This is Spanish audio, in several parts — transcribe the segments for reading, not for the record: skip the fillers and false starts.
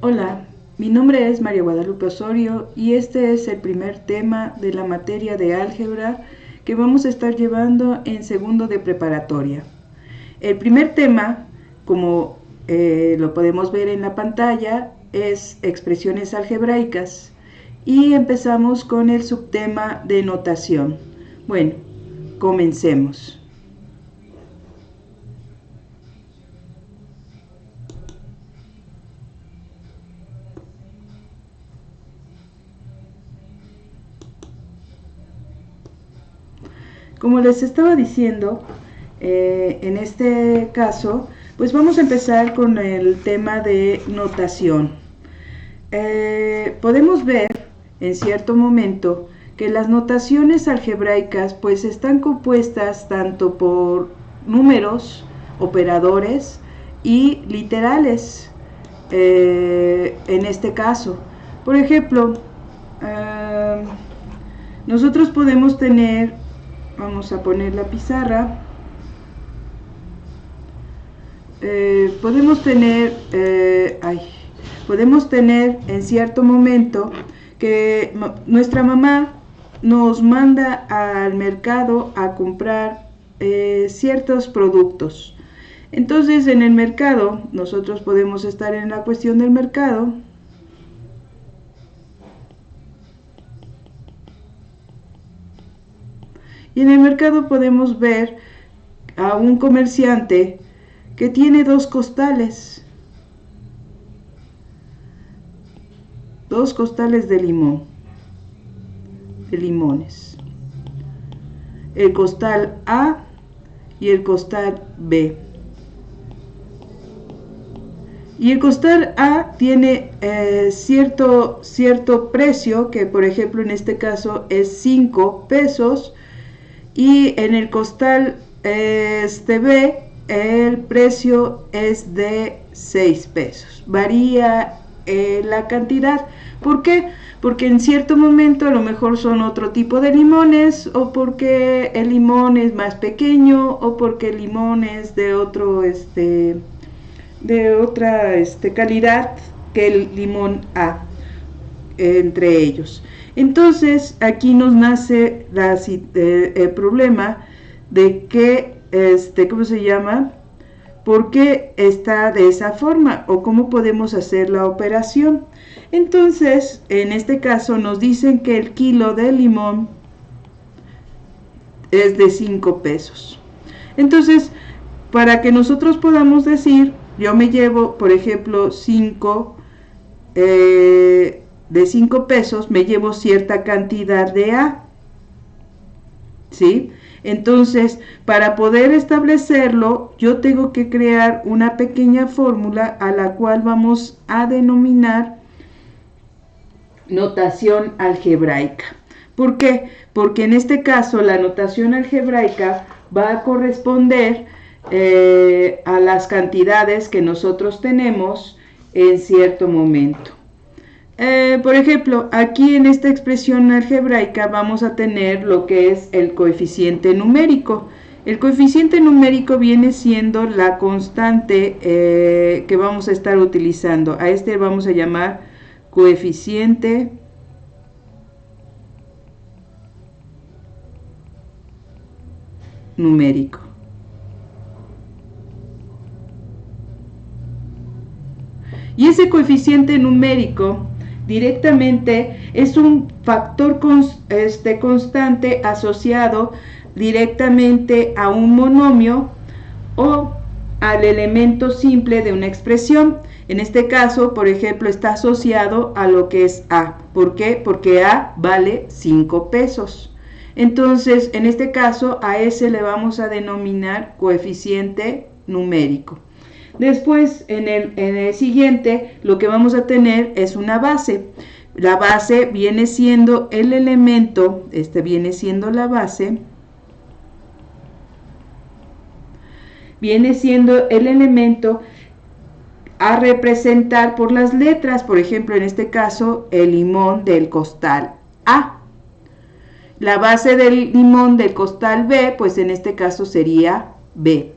Hola, mi nombre es María Guadalupe Osorio y este es el primer tema de la materia de álgebra que vamos a estar llevando en segundo de preparatoria. El primer tema, como lo podemos ver en la pantalla, es expresiones algebraicas y empezamos con el subtema de notación. Bueno, comencemos. Como les estaba diciendo, en este caso, pues vamos a empezar con el tema de notación. Podemos ver en cierto momento que las notaciones algebraicas pues están compuestas tanto por números, operadores y literales. En este caso, por ejemplo, nosotros podemos tener, vamos a poner la pizarra, podemos tener en cierto momento que nuestra mamá nos manda al mercado a comprar ciertos productos. Entonces en el mercado, nosotros podemos estar en la cuestión del mercado. Y en el mercado podemos ver a un comerciante que tiene dos costales de limón, de limones, el costal A y el costal B. Y el costal A tiene cierto precio, que por ejemplo en este caso es 5 pesos, y en el costal B el precio es de 6 pesos. Varía la cantidad. ¿Por qué? Porque en cierto momento a lo mejor son otro tipo de limones, o porque el limón es más pequeño, o porque el limón es de otra calidad que el limón A, entre ellos. Entonces aquí nos nace el problema de que, ¿cómo se llama? ¿Por qué está de esa forma? ¿O cómo podemos hacer la operación? Entonces, en este caso nos dicen que el kilo de limón es de 5 pesos. Entonces, para que nosotros podamos decir, yo me llevo, por ejemplo, 5 de 5 pesos, me llevo cierta cantidad de A, ¿sí? Entonces, para poder establecerlo, yo tengo que crear una pequeña fórmula a la cual vamos a denominar notación algebraica. ¿Por qué? Porque en este caso la notación algebraica va a corresponder a las cantidades que nosotros tenemos en cierto momento. Por ejemplo, aquí en esta expresión algebraica vamos a tener lo que es el coeficiente numérico. El coeficiente numérico viene siendo la constante que vamos a estar utilizando. A este vamos a llamar coeficiente numérico. Y ese coeficiente numérico directamente es un factor constante asociado directamente a un monomio o al elemento simple de una expresión. En este caso, por ejemplo, está asociado a lo que es A. ¿Por qué? Porque A vale 5 pesos. Entonces, en este caso, a ese le vamos a denominar coeficiente numérico. Después, en el siguiente, lo que vamos a tener es una base. La base viene siendo el elemento, viene siendo la base, viene siendo el elemento a representar por las letras. Por ejemplo, en este caso, el limón del costal A. La base del limón del costal B, pues en este caso sería B.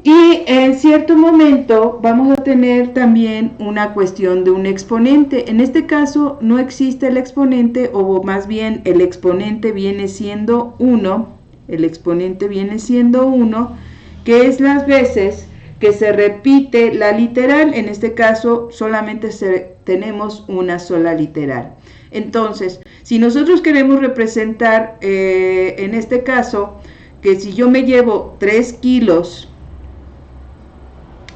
Y en cierto momento vamos a tener también una cuestión de un exponente. En este caso no existe el exponente, o más bien el exponente viene siendo 1. El exponente viene siendo 1, que es las veces que se repite la literal. En este caso solamente tenemos una sola literal. Entonces, si nosotros queremos representar, en este caso, que si yo me llevo 3 kilos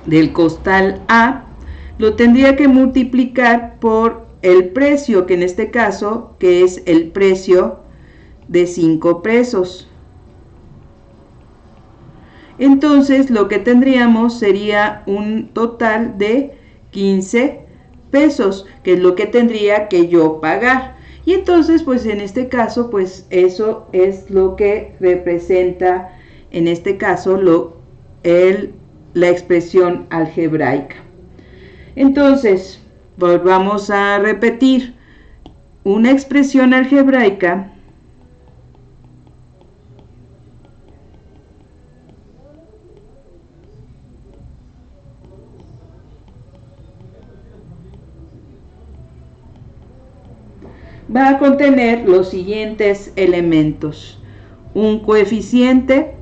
del costal A, lo tendría que multiplicar por el precio, que en este caso, que es el precio de 5 pesos. Entonces, lo que tendríamos sería un total de 15 pesos, que es lo que tendría que yo pagar. Y entonces, pues en este caso, pues eso es lo que representa, en este caso, la expresión algebraica. Entonces, volvamos a repetir. Una expresión algebraica va a contener los siguientes elementos: un coeficiente,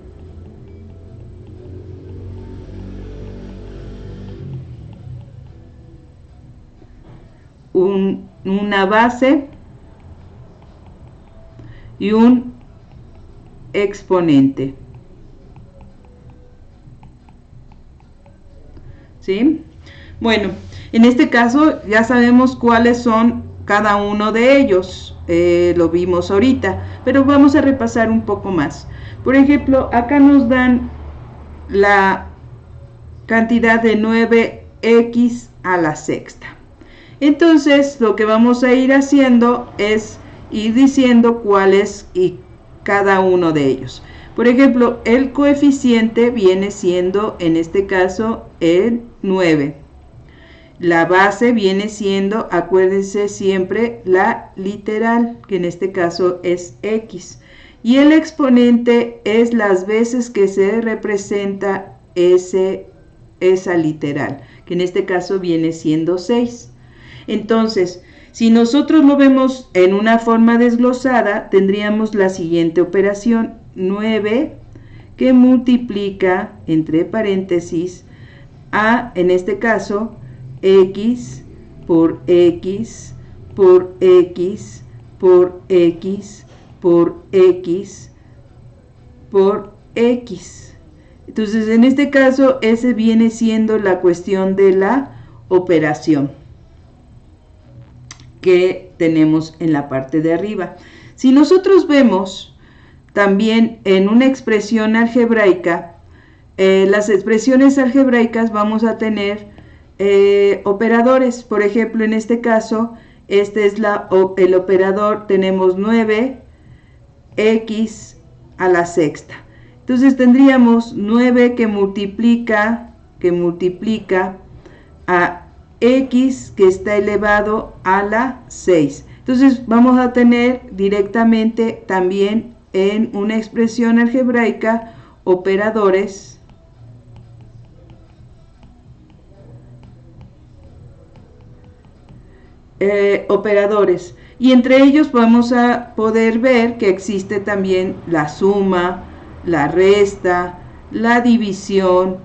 una base y un exponente. ¿Sí? Bueno, en este caso ya sabemos cuáles son cada uno de ellos, lo vimos ahorita, pero vamos a repasar un poco más. Por ejemplo, acá nos dan la cantidad de 9x a la sexta. Entonces, lo que vamos a ir haciendo es ir diciendo cuál es y cada uno de ellos. Por ejemplo, el coeficiente viene siendo, en este caso, el 9. La base viene siendo, acuérdense siempre, la literal, que en este caso es x. Y el exponente es las veces que se representa esa literal, que en este caso viene siendo 6. Entonces, si nosotros lo vemos en una forma desglosada, tendríamos la siguiente operación: 9 que multiplica, entre paréntesis, a, en este caso, x por x por x por x por x por x. Entonces, en este caso, ese viene siendo la cuestión de la operación que tenemos en la parte de arriba. Si nosotros vemos también en una expresión algebraica, las expresiones algebraicas vamos a tener operadores. Por ejemplo, en este caso, este es el operador, tenemos 9x a la sexta. Entonces tendríamos 9 que multiplica a x que está elevado a la 6. Entonces vamos a tener directamente también en una expresión algebraica operadores y entre ellos vamos a poder ver que existe también la suma, la resta, la división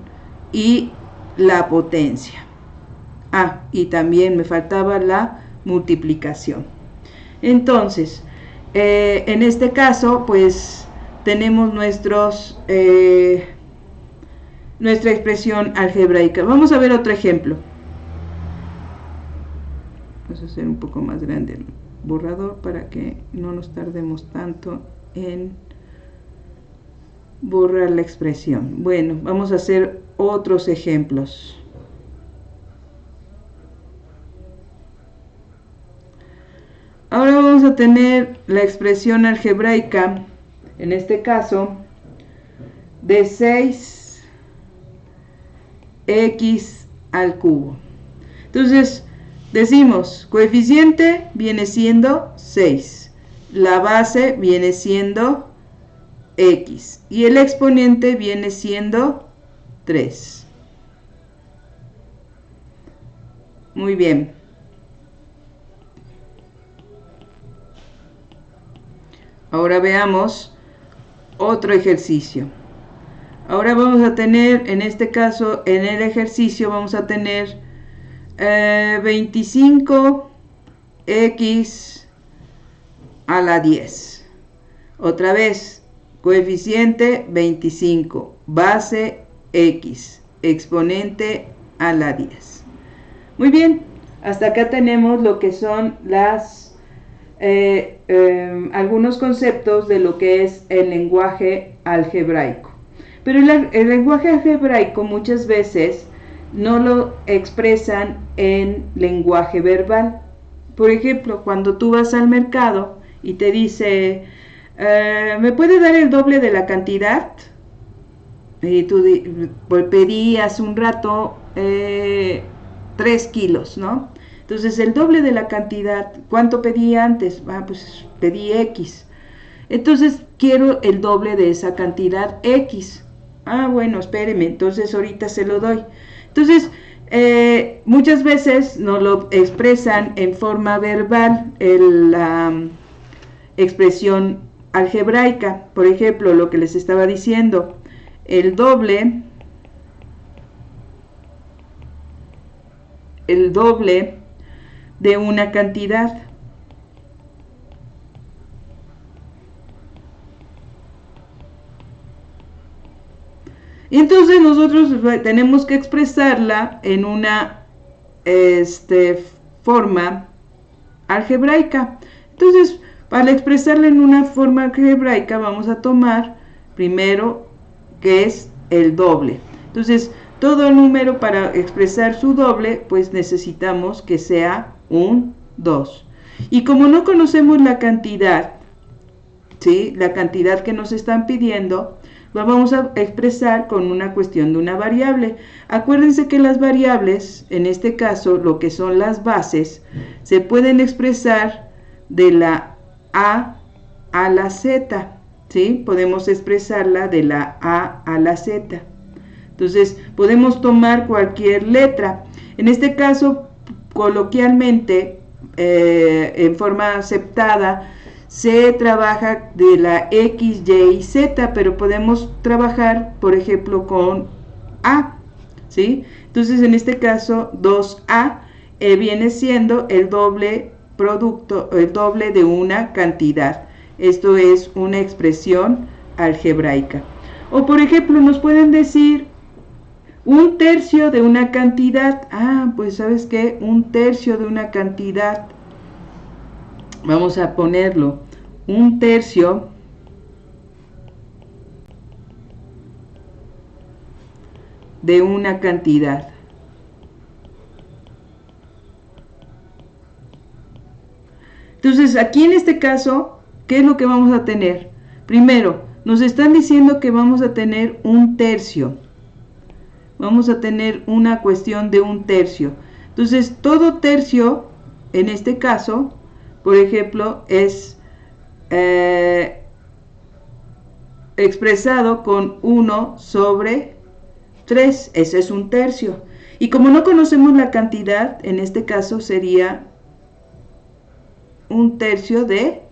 y la potencia. Y también me faltaba la multiplicación. Entonces, en este caso, pues tenemos nuestra expresión algebraica. Vamos a ver otro ejemplo. Vamos a hacer un poco más grande el borrador para que no nos tardemos tanto en borrar la expresión. Bueno, vamos a hacer otros ejemplos. Ahora vamos a tener la expresión algebraica, en este caso, de 6x al cubo. Entonces, decimos, coeficiente viene siendo 6, la base viene siendo x y el exponente viene siendo 3. Muy bien. Ahora veamos otro ejercicio. Ahora vamos a tener, en este caso, en el ejercicio vamos a tener 25x a la 10. Otra vez, coeficiente 25, base x, exponente a la 10. Muy bien, hasta acá tenemos lo que son algunos conceptos de lo que es el lenguaje algebraico. Pero el lenguaje algebraico muchas veces no lo expresan en lenguaje verbal. Por ejemplo, cuando tú vas al mercado y te dice, ¿me puede dar el doble de la cantidad? Y tú pedí hace un rato 3 kilos, ¿no? Entonces el doble de la cantidad, ¿cuánto pedí antes? Pues pedí X. Entonces quiero el doble de esa cantidad X. Bueno, espéreme, entonces ahorita se lo doy. Entonces, muchas veces nos lo expresan en forma verbal, la expresión algebraica. Por ejemplo, lo que les estaba diciendo, el doble de una cantidad. Y entonces nosotros tenemos que expresarla en una forma algebraica. Entonces, para expresarla en una forma algebraica vamos a tomar primero que es el doble. Entonces, todo número para expresar su doble, pues necesitamos que sea un 2. Y como no conocemos la cantidad, ¿sí?, la cantidad que nos están pidiendo, lo vamos a expresar con una cuestión de una variable. Acuérdense que las variables, en este caso, lo que son las bases, se pueden expresar de la A a la Z, ¿sí? Podemos expresarla de la A a la Z. Entonces, podemos tomar cualquier letra. En este caso, coloquialmente, en forma aceptada, se trabaja de la X, Y y Z, pero podemos trabajar, por ejemplo, con A, ¿sí? Entonces, en este caso, 2A viene siendo el doble producto, el doble de una cantidad. Esto es una expresión algebraica. O, por ejemplo, nos pueden decir 1/3 de una cantidad. Pues, ¿sabes qué? 1/3 de una cantidad. Vamos a ponerlo, 1/3 de una cantidad. Entonces, aquí en este caso, ¿qué es lo que vamos a tener? Primero, nos están diciendo que vamos a tener 1/3. Vamos a tener una cuestión de 1/3. Entonces, todo tercio, en este caso, por ejemplo, es expresado con 1/3. Ese es 1/3. Y como no conocemos la cantidad, en este caso sería 1/3 de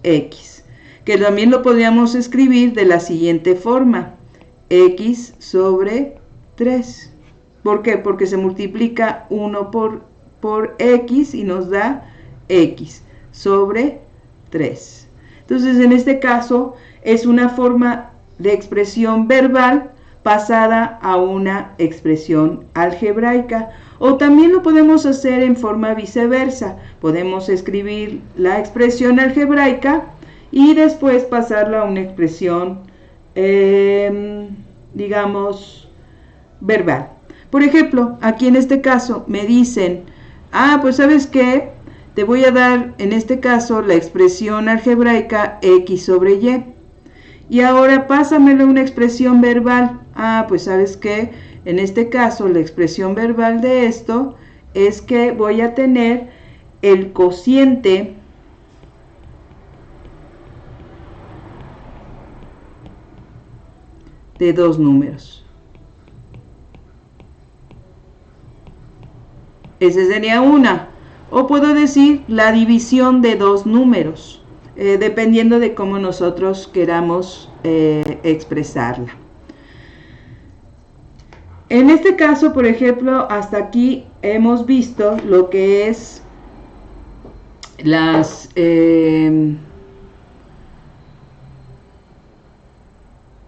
X, que también lo podríamos escribir de la siguiente forma: X sobre 3. ¿Por qué? Porque se multiplica 1 por X y nos da X sobre 3. Entonces, en este caso, es una forma de expresión verbal pasada a una expresión algebraica. O también lo podemos hacer en forma viceversa. Podemos escribir la expresión algebraica y después pasarla a una expresión, digamos, verbal. Por ejemplo, aquí en este caso me dicen, pues ¿sabes qué? Te voy a dar en este caso la expresión algebraica X sobre Y. Y ahora pásamelo a una expresión verbal. Pues ¿sabes qué? En este caso la expresión verbal de esto es que voy a tener el cociente de dos números. Esa sería una. O puedo decir la división de dos números, dependiendo de cómo nosotros queramos expresarla. En este caso, por ejemplo, hasta aquí hemos visto lo que es las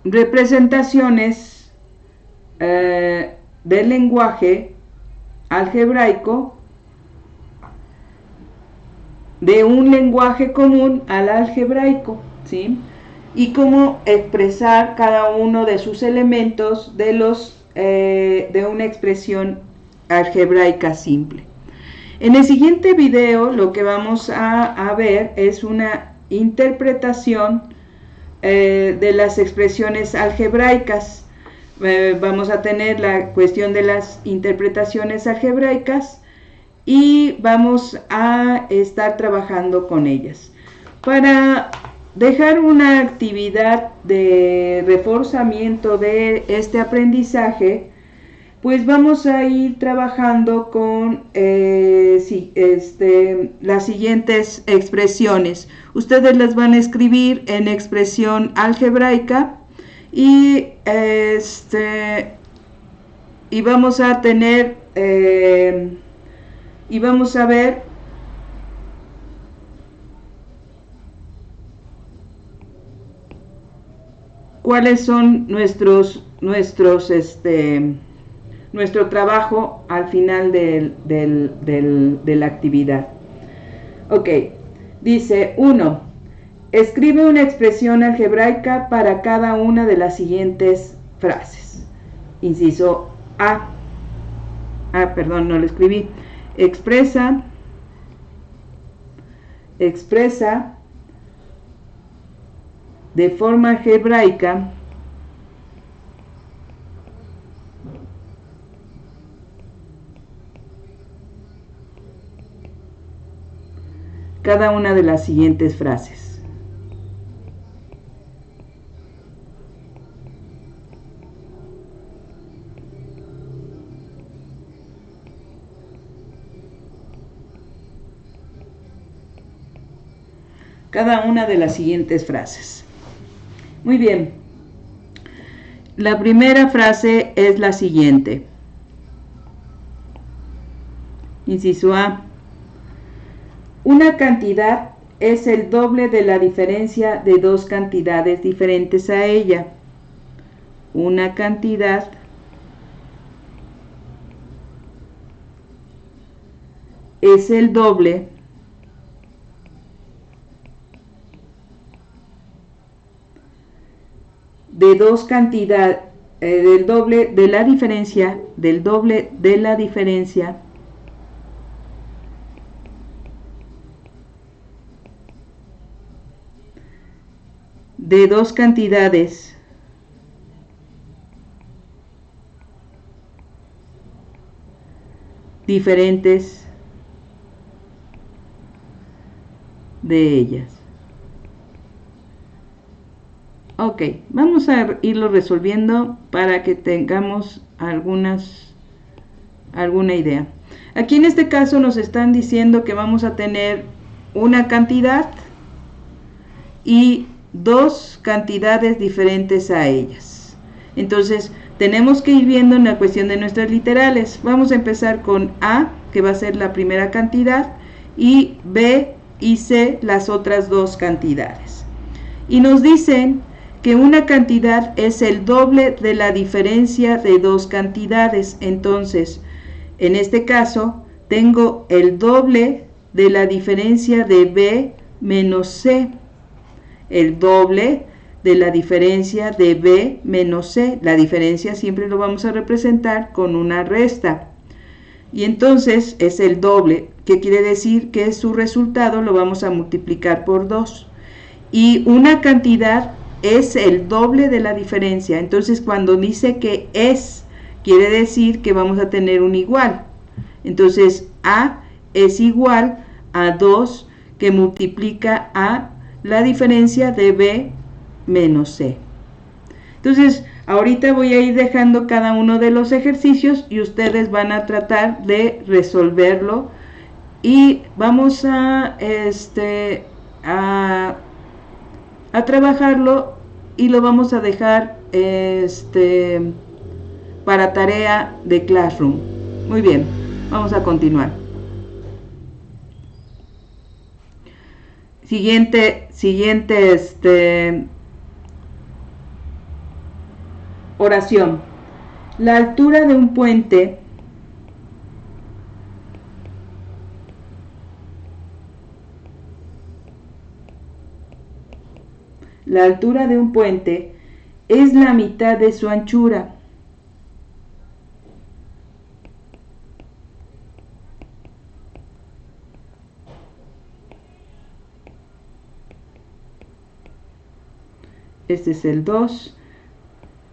representaciones del lenguaje algebraico de un lenguaje común al algebraico, ¿sí? Y cómo expresar cada uno de sus elementos de una expresión algebraica simple. En el siguiente video lo que vamos a ver es una interpretación de las expresiones algebraicas. Vamos a tener la cuestión de las interpretaciones algebraicas y vamos a estar trabajando con ellas. Para dejar una actividad de reforzamiento de este aprendizaje, pues vamos a ir trabajando con las siguientes expresiones. Ustedes las van a escribir en expresión algebraica y vamos a tener y vamos a ver cuáles son nuestro trabajo al final de la actividad. Ok, dice 1. Escribe una expresión algebraica para cada una de las siguientes frases. Inciso A. Perdón, no lo escribí. Expresa de forma algebraica cada una de las siguientes frases. Cada una de las siguientes frases. Muy bien. La primera frase es la siguiente. Inciso A. Una cantidad es el doble de la diferencia de dos cantidades diferentes a ella. Una cantidad es el doble de dos cantidades, del doble de la diferencia, de dos cantidades diferentes de ellas. Ok, vamos a irlo resolviendo para que tengamos alguna idea. Aquí en este caso nos están diciendo que vamos a tener una cantidad y dos cantidades diferentes a ellas. Entonces tenemos que ir viendo en la cuestión de nuestras literales. Vamos a empezar con A, que va a ser la primera cantidad, y B y C las otras dos cantidades. Y nos dicen que una cantidad es el doble de la diferencia de dos cantidades. Entonces, en este caso, tengo el doble de la diferencia de B menos C. El doble de la diferencia de B menos C. La diferencia siempre lo vamos a representar con una resta. Y entonces es el doble, que quiere decir que su resultado lo vamos a multiplicar por 2. Y una cantidad es el doble de la diferencia. Entonces cuando dice que es, quiere decir que vamos a tener un igual. Entonces A es igual a 2 que multiplica a la diferencia de B menos C. Entonces Ahorita voy a ir dejando cada uno de los ejercicios y ustedes van a tratar de resolverlo y vamos a trabajarlo y lo vamos a dejar para tarea de Classroom. Muy bien, vamos a continuar. Siguiente oración. La altura de un puente es la mitad de su anchura. Este es el 2.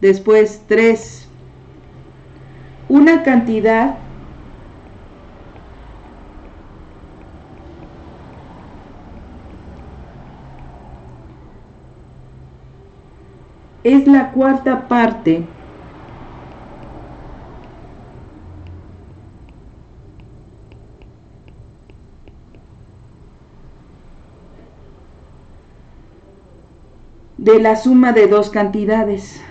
Después 3. Una cantidad es la cuarta parte de la suma de dos cantidades.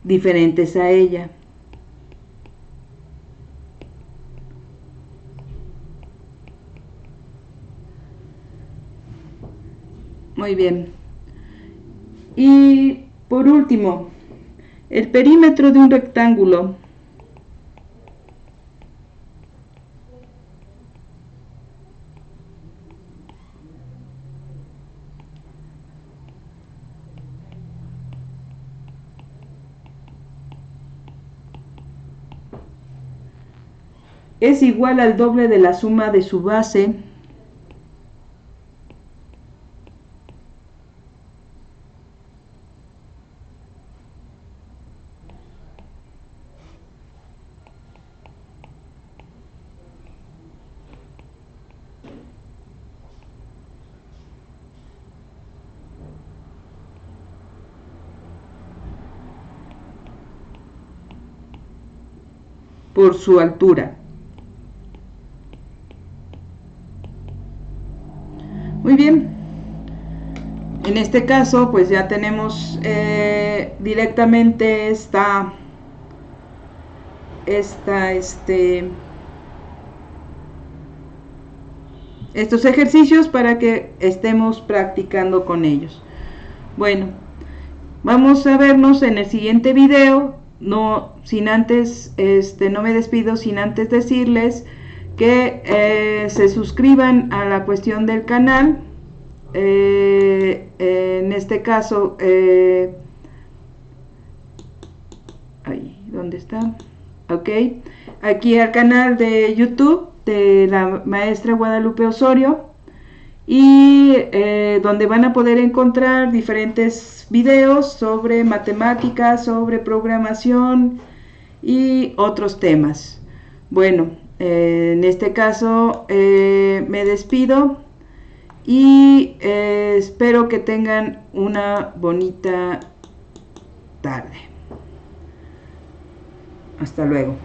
Diferentes a ella. Muy bien. Y por último, el perímetro de un rectángulo es igual al doble de la suma de su base por su altura. Muy bien. En este caso, pues ya tenemos directamente estos ejercicios para que estemos practicando con ellos. Bueno, vamos a vernos en el siguiente video. No sin antes, no me despido sin antes decirles que se suscriban a la cuestión del canal. En este caso, ahí, ¿dónde está? Ok, aquí al canal de YouTube de la maestra Guadalupe Osorio, y donde van a poder encontrar diferentes videos sobre matemáticas, sobre programación y otros temas. Bueno, en este caso me despido y espero que tengan una bonita tarde. Hasta luego.